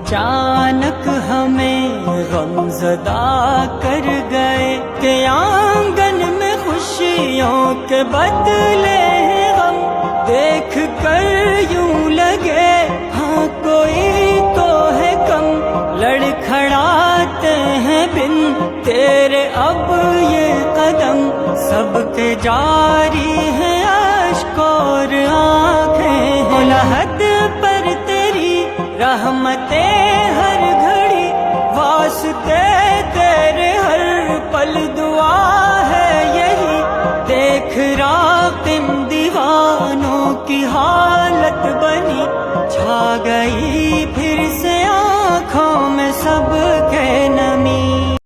اچانک ہمیں غم زدہ کر گئے کہ آنگن میں خوشیوں کے بدلے غم دیکھ کر یوں لگے ہاں کوئی تو ہے کم لڑکھڑاتے ہیں بن تیرے اب یہ قدم سب کے جاری ہیں اشک اور آنکھیں لحد پر تیری رحمتیں ہر گھڑی واسطے